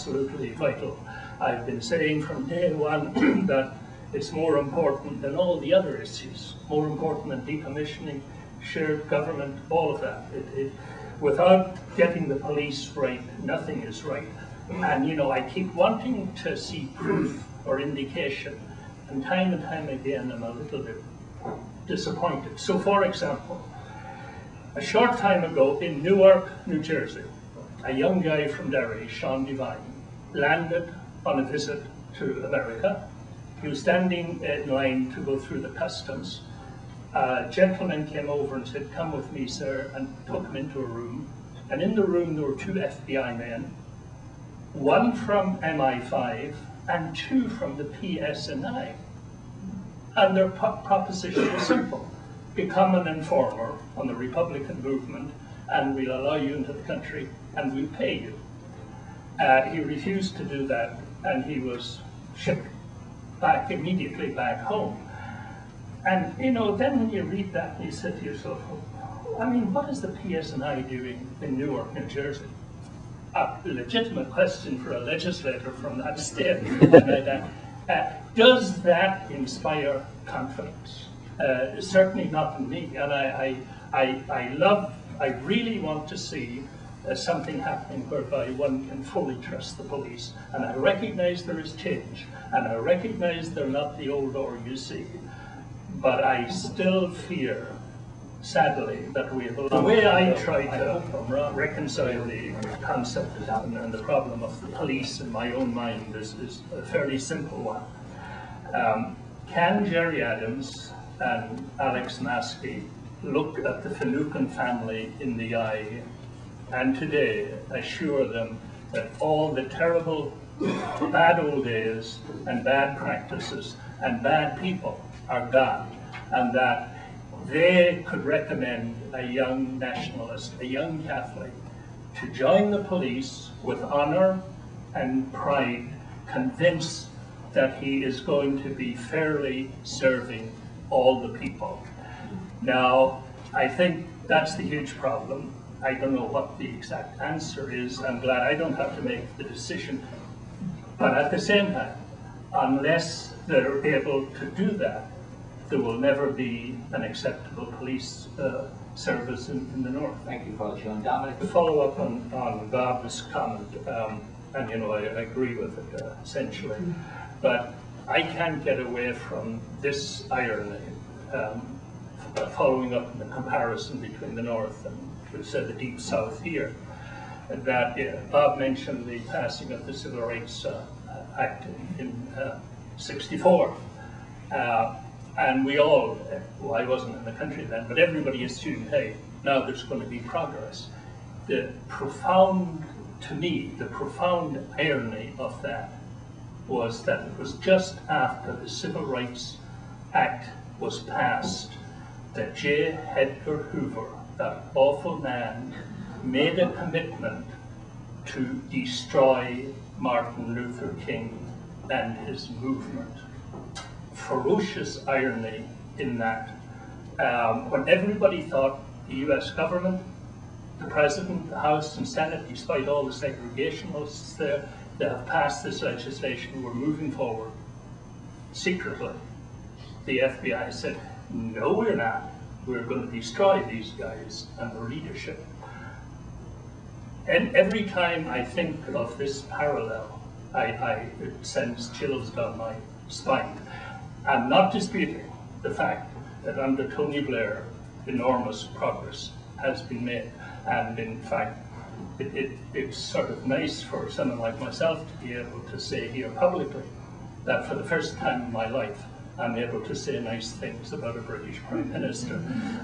absolutely vital. I've been saying from day one that it's more important than all the other issues, more important than decommissioning, shared government, all of that. Without getting the police right, nothing is right. And you know, I keep wanting to see proof or indication, and time again I'm a little bit disappointed. So for example, a short time ago in Newark, New Jersey, a young guy from Derry, Sean Devine, landed on a visit to America. He was standing in line to go through the customs. A gentleman came over and said, "Come with me, sir," and took him into a room. And in the room there were 2 FBI men, one from MI5 and 2 from the PSNI. And their proposition was simple: become an informer on the Republican movement and we'll allow you into the country and we'll pay you. He refused to do that and he was shipped immediately back home. And you know, then when you read that, you say to yourself, I mean, what is the PSNI doing in Newark, New Jersey? A legitimate question for a legislator from that state. Does that inspire confidence? Certainly not in me. And I really want to see something happening whereby one can fully trust the police. And I recognize there is change, and I recognize they're not the old RUC, but I still fear, sadly, that we have the way I try to reconcile the concept and the problem of the police in my own mind is a fairly simple one. Can Gerry Adams and Alex Maskey look at the Finucane family in the eye and today assure them that all the terrible bad old days and bad practices and bad people are gone, and that they could recommend a young nationalist, a young Catholic, to join the police with honor and pride, convinced that he is going to be fairly serving all the people? Now, I think that's the huge problem. I don't know what the exact answer is. I'm glad I don't have to make the decision. But at the same time, unless they're able to do that, there will never be an acceptable police service in the North. Thank you, Father Sean. Dominic? To follow up on Bob's comment, and you know, I agree with it essentially, but I can't get away from this irony, following up on the comparison between the North and, we said, the Deep South here, that Bob mentioned the passing of the Civil Rights Act in '64. And we all, well, I wasn't in the country then, but everybody assumed, hey, now there's going to be progress. The profound, to me, the profound irony of that was that it was just after the Civil Rights Act was passed that J. Edgar Hoover, that awful man, made a commitment to destroy Martin Luther King and his movement. Ferocious irony in that. When everybody thought the US government, the President, the House and Senate, despite all the segregationists there, that have passed this legislation, were moving forward, secretly, the FBI said, no, we're not. We're going to destroy these guys and their leadership. And every time I think of this parallel, it sends chills down my spine. I'm not disputing the fact that under Tony Blair, enormous progress has been made. And in fact, it's sort of nice for someone like myself to be able to say here publicly that for the first time in my life, I'm able to say nice things about a British Prime Minister,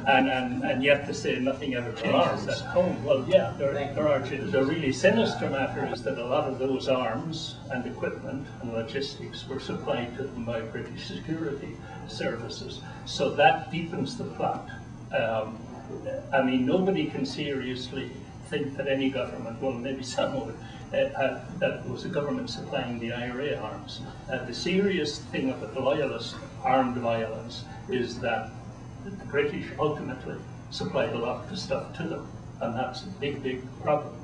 and yet to say nothing ever changes at home. Well, yeah, there are changes. The really sinister matter is that a lot of those arms and equipment and logistics were supplied to them by British security services. So that deepens the plot. I mean, nobody can seriously think that any government, well, maybe some would, that was a government supplying the IRA arms. The serious thing about the loyalist armed violence is that the British ultimately supplied a lot of the stuff to them, and that's a big, big problem.